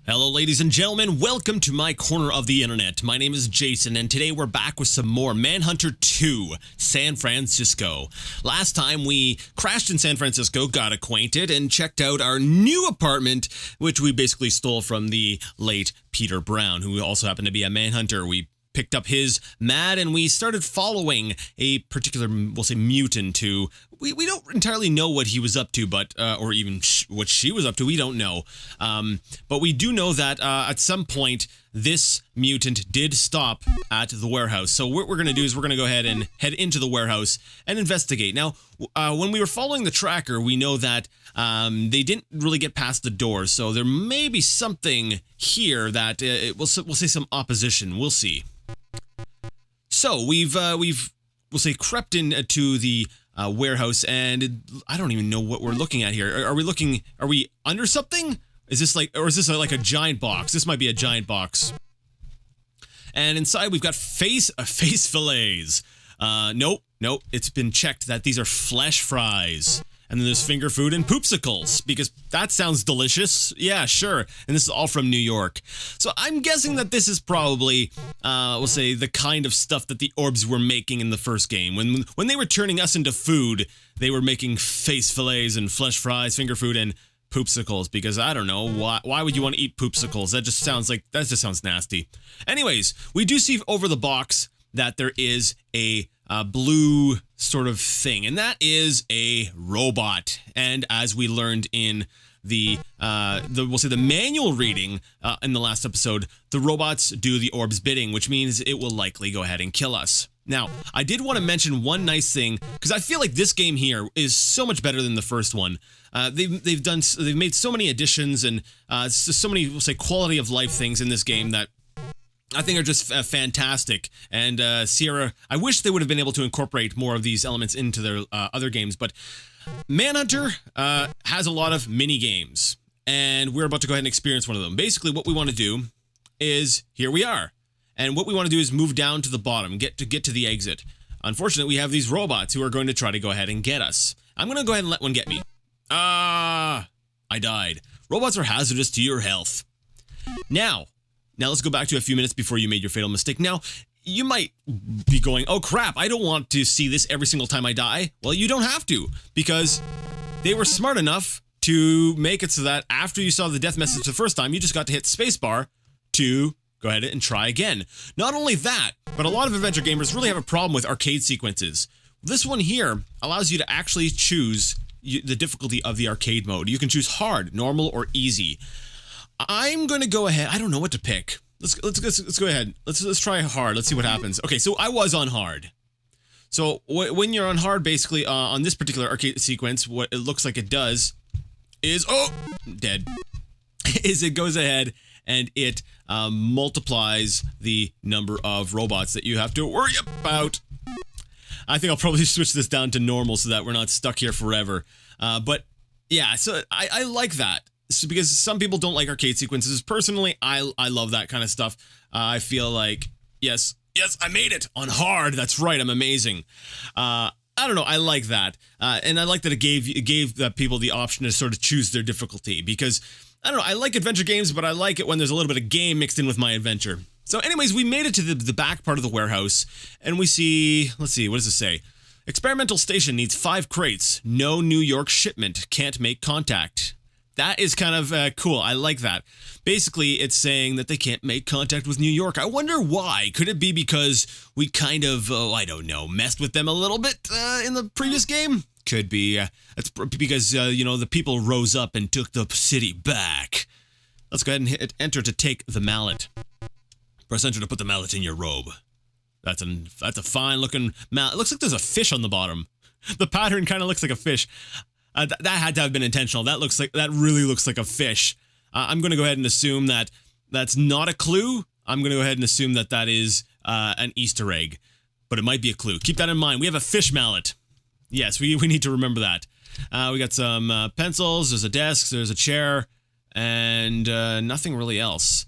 Hello ladies and gentlemen, welcome to my corner of the internet. My name is Jason and today we're back with some more Manhunter 2, San Francisco. Last time we crashed in San Francisco, got acquainted, and checked out our new apartment, which we basically stole from the late Peter Brown, who also happened to be a Manhunter. We picked up his M.A.D. and we started following a particular, we'll say, mutant who we don't entirely know what he was up to, but or even what she was up to, we don't know. But we do know that at some point this mutant did stop at the warehouse. So what we're going to do is we're going to go ahead and head into the warehouse and investigate. Now, when we were following the tracker, we know that they didn't really get past the doors. So there may be something here that we'll say some opposition. We'll see. So we've we'll say crept into the warehouse, and I don't even know what we're looking at here. Are we under something? Is this or is this like a giant box? This might be a giant box. And inside we've got face fillets. Nope. It's been checked that these are flesh fries. And then there's finger food and Poopsicles, because that sounds delicious. Yeah, sure. And this is all from New York. So I'm guessing that this is probably, we'll say, the kind of stuff that the orbs were making in the first game. When they were turning us into food, they were making face fillets and flesh fries, finger food, and Poopsicles, because I don't know, why would you want to eat Poopsicles? That just sounds nasty. Anyways, we do see over the box that there is a blue sort of thing, and that is a robot. And as we learned in the manual reading in the last episode, the robots do the orb's bidding, which means it will likely go ahead and kill us. Now, I did want to mention one nice thing, because I feel like this game here is so much better than the first one. They've made so many additions and so many, we'll say, quality of life things in this game that I think are just fantastic. And Sierra, I wish they would have been able to incorporate more of these elements into their other games, but Manhunter has a lot of mini games, and we're about to go ahead and experience one of them. Basically, what we want to do is, here we are, and what we want to do is move down to the bottom, get to the exit. Unfortunately, we have these robots who are going to try to go ahead and get us. I'm going to go ahead and let one get me. I died. Robots are hazardous to your health. Now let's go back to a few minutes before you made your fatal mistake. Now, you might be going, oh crap, I don't want to see this every single time I die. Well, you don't have to, because they were smart enough to make it so that after you saw the death message the first time, you just got to hit spacebar to go ahead and try again. Not only that, but a lot of adventure gamers really have a problem with arcade sequences. This one here allows you to actually choose the difficulty of the arcade mode. You can choose hard, normal, or easy. I'm going to go ahead. I don't know what to pick. Let's go ahead. Let's try hard. Let's see what happens. Okay, so I was on hard. So when you're on hard, basically on this particular arcade sequence, what it looks like it does is dead. Is it goes ahead and it multiplies the number of robots that you have to worry about. I think I'll probably switch this down to normal so that we're not stuck here forever. But yeah, so I like that. So because some people don't like arcade sequences. Personally, I love that kind of stuff. I feel like, yes, I made it on hard. That's right, I'm amazing. I don't know, I like that. And I like that it gave the people the option to sort of choose their difficulty, because, I don't know, I like adventure games, but I like it when there's a little bit of game mixed in with my adventure. So anyways, we made it to the back part of the warehouse, and we see, let's see, what does it say? Experimental station needs 5 crates. No New York shipment. Can't make contact. That is kind of cool. I like that. Basically, it's saying that they can't make contact with New York. I wonder why. Could it be because we kind of, I don't know, messed with them a little bit in the previous game? Could be. It's because, the people rose up and took the city back. Let's go ahead and hit enter to take the mallet. Press enter to put the mallet in your robe. That's a fine-looking mallet. It looks like there's a fish on the bottom. The pattern kind of looks like a fish. That had to have been intentional. That really looks like a fish. I'm going to go ahead and assume that that's not a clue. I'm going to go ahead and assume that that is an Easter egg, but it might be a clue. Keep that in mind. We have a fish mallet. Yes, we need to remember that. We got some pencils. There's a desk. There's a chair, and nothing really else.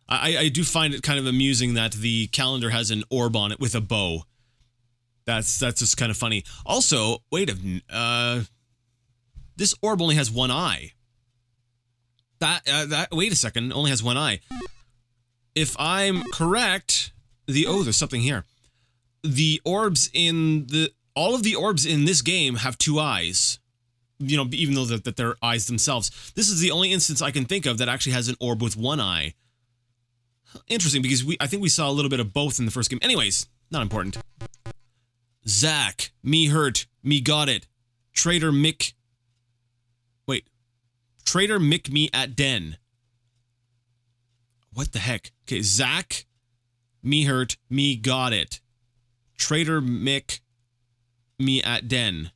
I do find it kind of amusing that the calendar has an orb on it with a bow. That's just kind of funny. Also, wait a minute. This orb only has one eye. Wait a second, only has one eye. If I'm correct, there's something here. The orbs all of the orbs in this game have two eyes. You know, even though that they're eyes themselves. This is the only instance I can think of that actually has an orb with one eye. Interesting, because I think we saw a little bit of both in the first game. Anyways, not important. Zach, me hurt, me got it. Traitor Mick me at den. What the heck? Okay, Zach, me hurt, me got it. Traitor Mick me at den.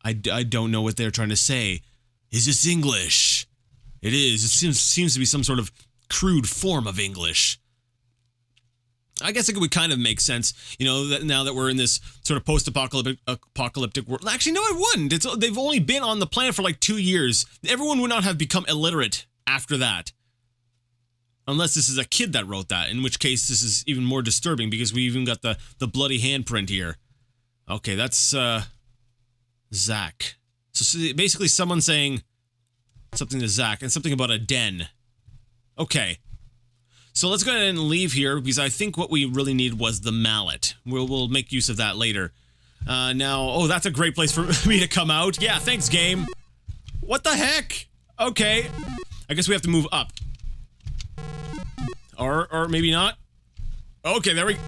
I don't know what they're trying to say. Is this English? It is. It seems to be some sort of crude form of English. I guess it would kind of make sense, you know, that now that we're in this sort of post-apocalyptic world. Actually, no, it wouldn't. They've only been on the planet for like 2 years. Everyone would not have become illiterate after that. Unless this is a kid that wrote that, in which case this is even more disturbing because we even got the bloody handprint here. Okay, that's Zach. So basically someone saying something to Zach and something about a den. Okay. So let's go ahead and leave here because I think what we really need was the mallet. We'll make use of that later. Now, that's a great place for me to come out. Yeah, thanks, game. What the heck? Okay. I guess we have to move up. Or maybe not. Okay, there we go.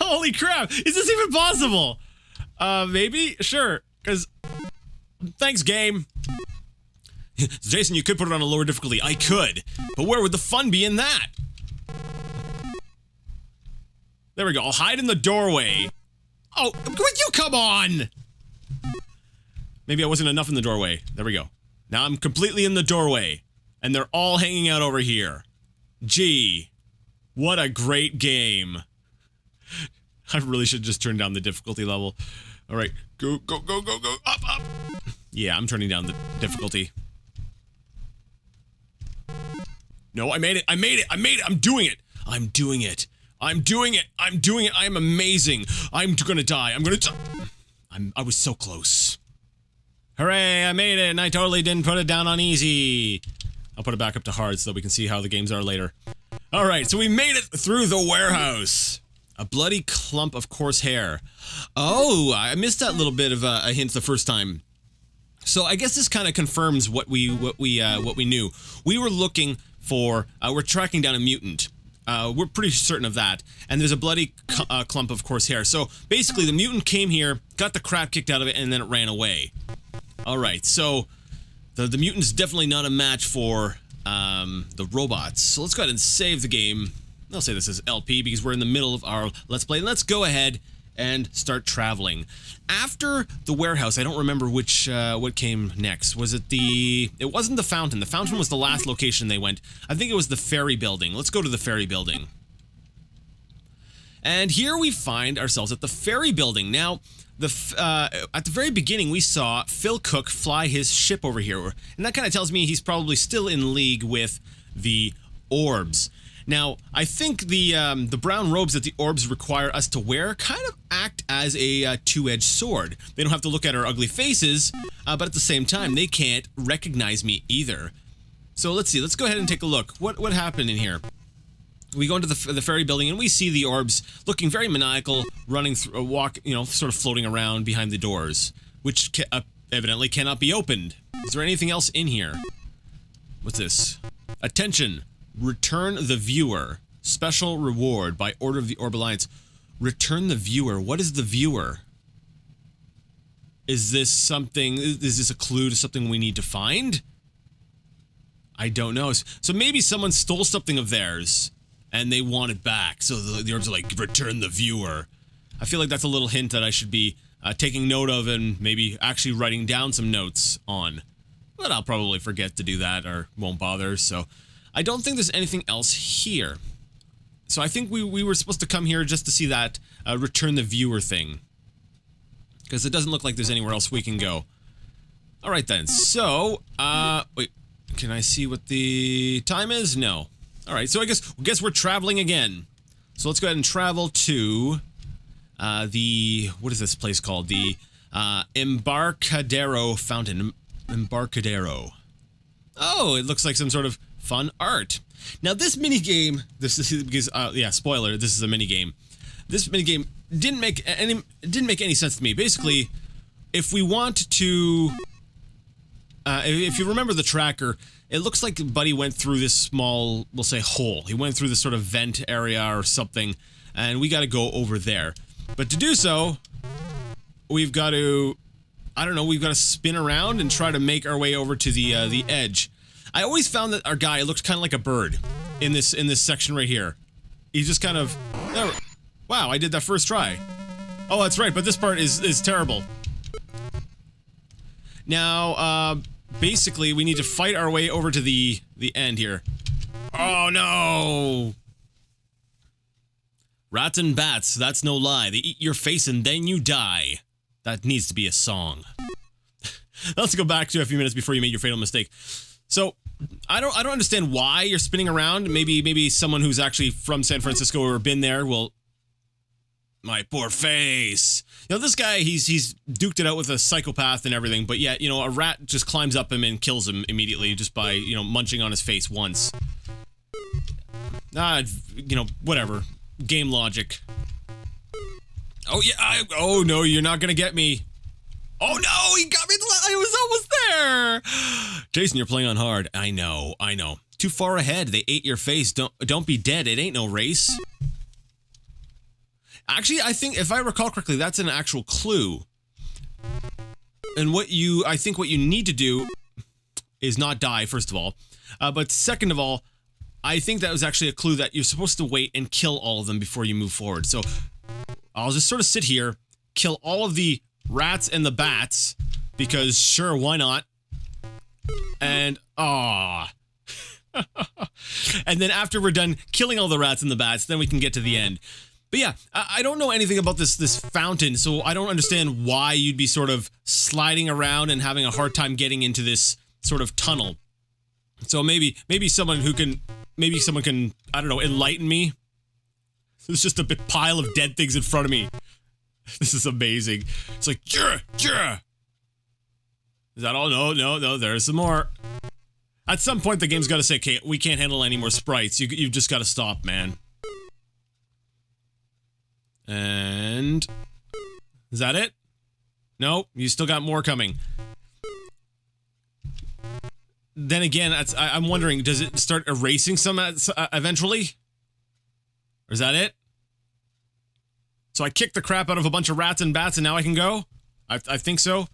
Holy crap. Is this even possible? Maybe? Sure. Because, thanks, game. Jason, you could put it on a lower difficulty. I could. But where would the fun be in that? There we go. I'll hide in the doorway. Oh, would you come on? Maybe I wasn't enough in the doorway. There we go. Now I'm completely in the doorway. And they're all hanging out over here. Gee. What a great game. I really should just turn down the difficulty level. All right. Go, go, go, go, go. Up, up. Yeah, I'm turning down the difficulty. No, I made it. I made it. I made it. I'm doing it. I'm doing it. I'm doing it. I'm doing it. I'm amazing. I'm gonna die. I'm gonna die. I was so close. Hooray, I made it, and I totally didn't put it down on easy. I'll put it back up to hard so that we can see how the games are later. Alright, so we made it through the warehouse. A bloody clump of coarse hair. Oh, I missed that little bit of a hint the first time. So I guess this kind of confirms what we knew. We were looking for, we're tracking down a mutant. We're pretty certain of that. And there's a bloody clump of coarse hair. So basically the mutant came here, got the crap kicked out of it, and then it ran away. Alright, so the mutant's definitely not a match for the robots. So let's go ahead and save the game. I'll say this as LP because we're in the middle of our Let's Play. Let's go ahead and start traveling. After the warehouse, I don't remember which what came next. Was it it wasn't the fountain. The fountain was the last location they went. I think it was the Ferry Building. Let's go to the Ferry Building. And here we find ourselves at the Ferry Building. Now, at the very beginning, we saw Phil Cook fly his ship over here. And that kind of tells me he's probably still in league with the orbs. Now, I think the brown robes that the orbs require us to wear kind of act as a two-edged sword. They don't have to look at our ugly faces, but at the same time, they can't recognize me either. So let's see. Let's go ahead and take a look. What happened in here? We go into the Ferry Building and we see the orbs looking very maniacal, running through, sort of floating around behind the doors, which evidently cannot be opened. Is there anything else in here? What's this? Attention. Return the viewer. Special reward by order of the Orb Alliance. Return the viewer. What is the viewer? Is this something? Is this a clue to something we need to find? I don't know. So maybe someone stole something of theirs and they want it back. So the orbs are like, return the viewer. I feel like that's a little hint that I should be taking note of and maybe actually writing down some notes on. But I'll probably forget to do that or won't bother, so I don't think there's anything else here. So I think we were supposed to come here just to see that return the viewer thing. Because it doesn't look like there's anywhere else we can go. Alright then, so, wait, can I see what the time is? No. Alright, so I guess we're traveling again. So let's go ahead and travel to what is this place called? The Embarcadero Fountain. Embarcadero. Oh, it looks like some sort of fun art. Now this mini game, this is because yeah, spoiler, this is a mini game. This mini game didn't make any sense to me. Basically, if we want to, if you remember the tracker, it looks like Buddy went through this small, we'll say, hole. He went through this sort of vent area or something, and we got to go over there. But to do so, we've got to, I don't know, we've got to spin around and try to make our way over to the edge. I always found that our guy looked kind of like a bird in this section right here. He just kind of, oh, wow, I did that first try. Oh, that's right, but this part is terrible. Now, basically, we need to fight our way over to the end here. Oh, no! Rats and bats, that's no lie. They eat your face and then you die. That needs to be a song. Let's go back to a few minutes before you made your fatal mistake. So, I don't understand why you're spinning around. Maybe someone who's actually from San Francisco or been there will... My poor face. You know, this guy, he's duked it out with a psychopath and everything, but yet, you know, a rat just climbs up him and kills him immediately just by, you know, munching on his face once. You know, whatever. Game logic. Oh, yeah, oh, no, you're not gonna get me. Oh, no, he got me. I was almost there. Jason, you're playing on hard. I know. Too far ahead. They ate your face. Don't be dead. It ain't no race. Actually, I think, if I recall correctly, that's an actual clue. And I think what you need to do is not die, first of all. But second of all, I think that was actually a clue that you're supposed to wait and kill all of them before you move forward. So, I'll just sort of sit here, kill all of the rats and the bats, because sure, why not? And, and then after we're done killing all the rats and the bats, then we can get to the end. But yeah, I don't know anything about this fountain, so I don't understand why you'd be sort of sliding around and having a hard time getting into this sort of tunnel. So maybe someone can, I don't know, enlighten me. There's just a big pile of dead things in front of me. This is amazing. It's like, Is that all? No, there's some more. At some point, the game's got to say, okay, we can't handle any more sprites. You've just got to stop, man. And... is that it? No, you still got more coming. Then again, I'm wondering, does it start erasing some eventually? Or is that it? So I kicked the crap out of a bunch of rats and bats and now I can go? I think so.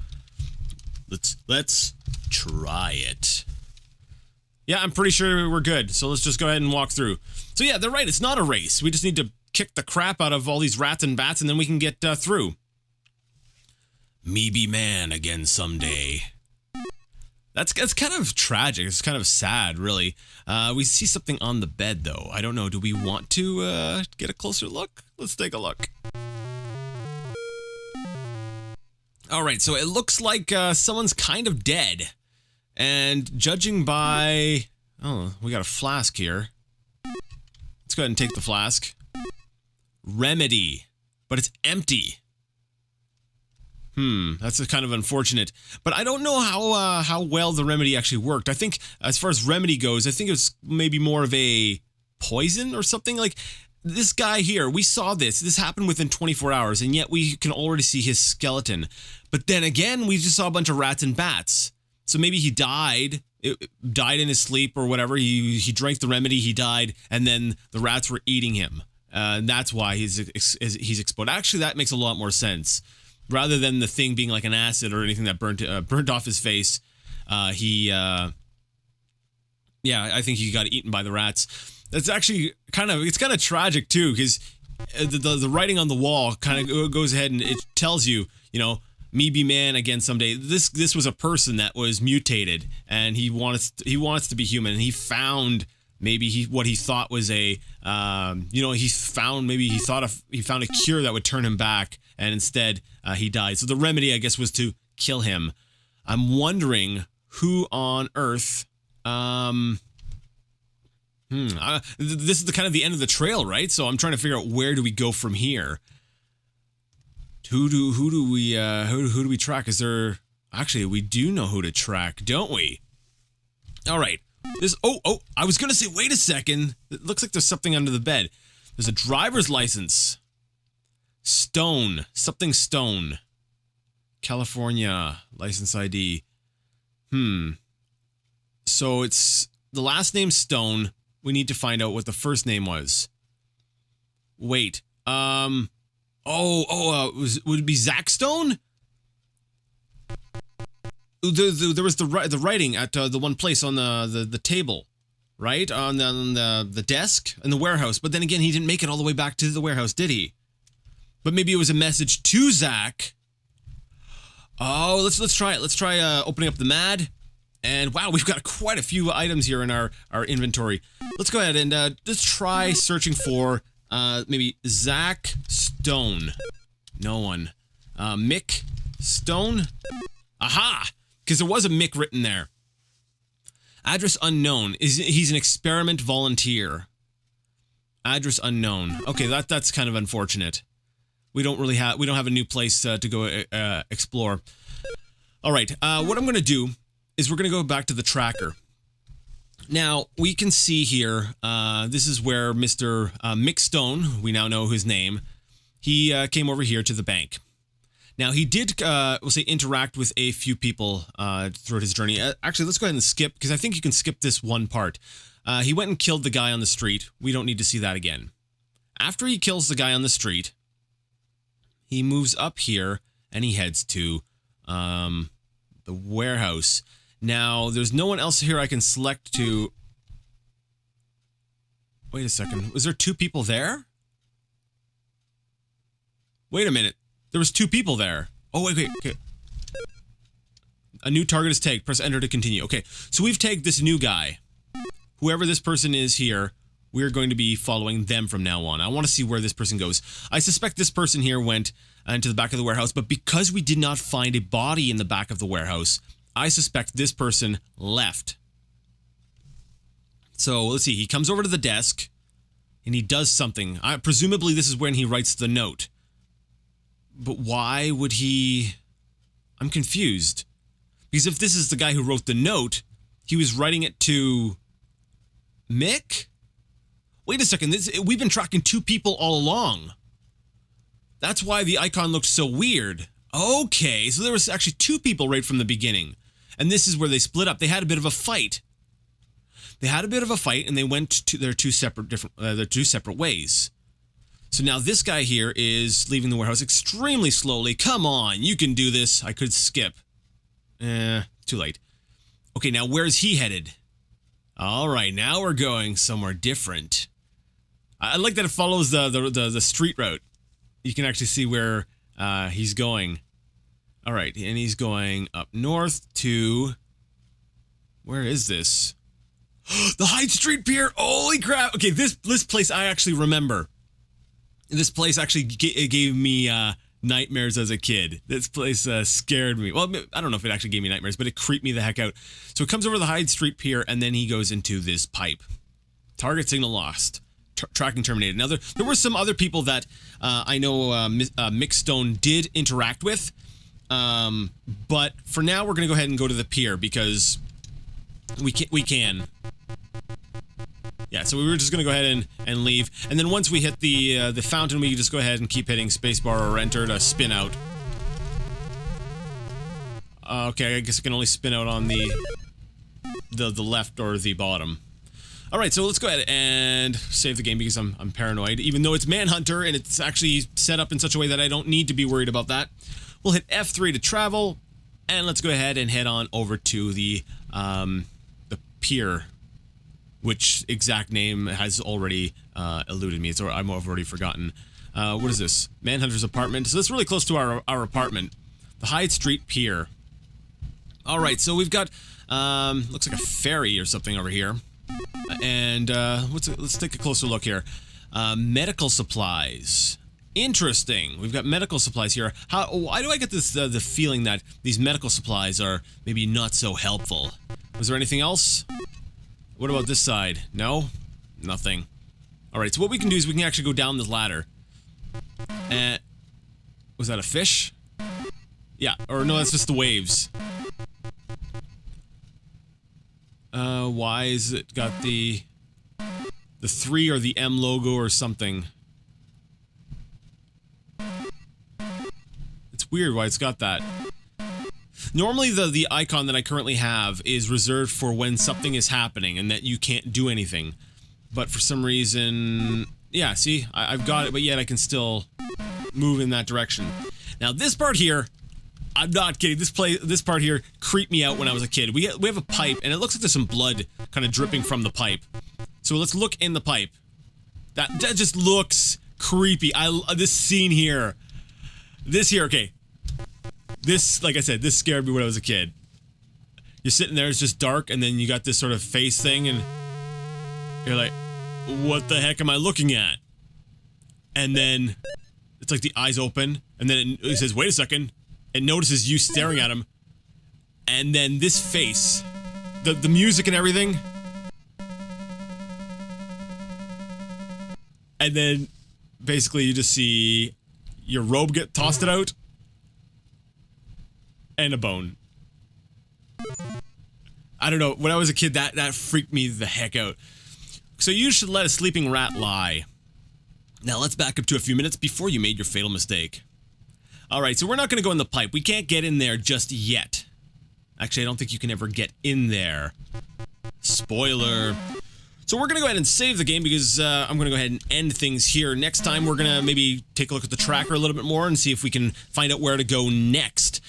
Let's try it. Yeah, I'm pretty sure we're good. So let's just go ahead and walk through. So yeah, they're right. It's not a race. We just need to kick the crap out of all these rats and bats and then we can get through. Me be man again someday. That's kind of tragic. It's kind of sad, really. We see something on the bed, though. I don't know. Do we want to get a closer look? Let's take a look. All right, so it looks like someone's kind of dead. And judging by... oh, we got a flask here. Let's go ahead and take the flask. Remedy. But it's empty. That's kind of unfortunate. But I don't know how well the remedy actually worked. I think, as far as remedy goes, I think it was maybe more of a poison or something. Like, this guy here, we saw this. This happened within 24 hours, and yet we can already see his skeleton. But then again, we just saw a bunch of rats and bats. So maybe he died in his sleep or whatever. He drank the remedy, he died, and then the rats were eating him. And that's why he's exploded. Actually, that makes a lot more sense. Rather than the thing being like an acid or anything that burnt off his face, yeah, I think he got eaten by the rats. That's actually kind of tragic too, because the writing on the wall kind of goes ahead and it tells you, you know, me be man again someday. This was a person that was mutated, and he wants to be human, and he found maybe what he thought was a, you know, he found a cure that would turn him back, and instead he died. So the remedy, I guess, was to kill him. I'm wondering who on earth, this is the kind of the end of the trail, right? So I'm trying to figure out where do we go from here. Who do we track? Is there, actually, we do know who to track, don't we? All right. I was going to say, wait a second. It looks like there's something under the bed. There's a driver's license. Stone. Something Stone. California. License ID. So it's the last name Stone. We need to find out what the first name was. Wait. Would it be Zach Stone? There was the writing at the one place on the table, right? On the desk in the warehouse. But then again, he didn't make it all the way back to the warehouse, did he? But maybe it was a message to Zach. Oh, let's try it. Let's try opening up the M.A.D. And wow, we've got quite a few items here in our inventory. Let's go ahead and let's try searching for maybe Zach Stone. No one. Mick Stone. Aha! Because there was a Mick written there. Address unknown. He's an experiment volunteer. Address unknown. Okay, that's kind of unfortunate. We don't have a new place to go explore. All right. What I'm going to do is we're going to go back to the tracker. Now, we can see here, this is where Mr. Mick Stone, we now know his name, he came over here to the bank. Now, he did, we'll say, interact with a few people throughout his journey. Actually, let's go ahead and skip, because I think you can skip this one part. He went and killed the guy on the street. We don't need to see that again. After he kills the guy on the street, he moves up here, and he heads to the warehouse. Now, there's no one else here I can select to... Wait a second. Was there two people there? Wait a minute. There was two people there. Oh, wait. Okay. A new target is tagged. Press enter to continue. Okay, so we've tagged this new guy. Whoever this person is here, we're going to be following them from now on. I want to see where this person goes. I suspect this person here went into the back of the warehouse, but because we did not find a body in the back of the warehouse, I suspect this person left. So, let's see. He comes over to the desk, and he does something. Presumably, this is when he writes the note. But why would he... I'm confused. Because if this is the guy who wrote the note, he was writing it to... Mick? Wait a second. We've been tracking two people all along. That's why the icon looked so weird. Okay, so there was actually two people right from the beginning. And this is where they split up. They had a bit of a fight. And they went to their two separate ways. So now this guy here is leaving the warehouse extremely slowly. Come on, you can do this. I could skip. Too late. Okay, now where's he headed? All right, now we're going somewhere different. I like that it follows the street route. You can actually see where he's going. All right, and he's going up north to... Where is this? The Hyde Street Pier! Holy crap! Okay, this place I actually remember. This place actually gave me nightmares as a kid. This place scared me. Well, I don't know if it actually gave me nightmares, but it creeped me the heck out. So it comes over the Hyde Street Pier, and then he goes into this pipe. Target signal lost. Tracking terminated. Now, there were some other people that I know Mick Stone did interact with. But for now, we're going to go ahead and go to the pier because we can. Yeah, so we were just going to go ahead and leave. And then once we hit the fountain, we can just go ahead and keep hitting spacebar or enter to spin out. Okay, I guess I can only spin out on the left or the bottom. All right, so let's go ahead and save the game because I'm paranoid. Even though it's Manhunter and it's actually set up in such a way that I don't need to be worried about that. We'll hit F3 to travel, and let's go ahead and head on over to the pier, which exact name has already eluded me. I've already forgotten. What is this? Manhunter's apartment. So that's really close to our apartment. The Hyde Street Pier. All right, so we've got looks like a ferry or something over here. And let's take a closer look here. Medical supplies. Interesting. We've got medical supplies here. Why do I get this the feeling that these medical supplies are maybe not so helpful? Was there anything else? What about this side? No? Nothing. Alright, so what we can do is we can actually go down this ladder. Was that a fish? Yeah, or no, that's just the waves. Why is it got the 3 or the M logo or something? It's weird why it's got that. Normally the icon that I currently have is reserved for when something is happening and that you can't do anything. But for some reason, yeah, see, I've got it, but yet I can still move in that direction. Now this part here, I'm not kidding. This part here creeped me out when I was a kid. We have a pipe, and it looks like there's some blood kind of dripping from the pipe. So let's look in the pipe. That just looks creepy. This scene here. Okay. This, like I said, this scared me when I was a kid. You're sitting there, it's just dark, and then you got this sort of face thing, and you're like, what the heck am I looking at? And then it's like the eyes open, and then it says, wait a second. It notices you staring at him, and then this face, the music and everything, and then basically you just see your robe get tossed out, and a bone. I don't know, when I was a kid, that freaked me the heck out. So you should let a sleeping rat lie. Now let's back up to a few minutes before you made your fatal mistake. Alright, so we're not going to go in the pipe. We can't get in there just yet. Actually, I don't think you can ever get in there. Spoiler. So we're going to go ahead and save the game because I'm going to go ahead and end things here. Next time, we're going to maybe take a look at the tracker a little bit more and see if we can find out where to go next.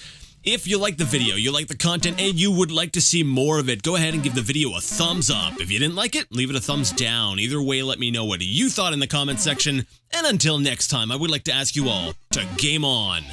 If you like the video, you like the content, and you would like to see more of it, go ahead and give the video a thumbs up. If you didn't like it, leave it a thumbs down. Either way, let me know what you thought in the comment section. And until next time, I would like to ask you all to game on.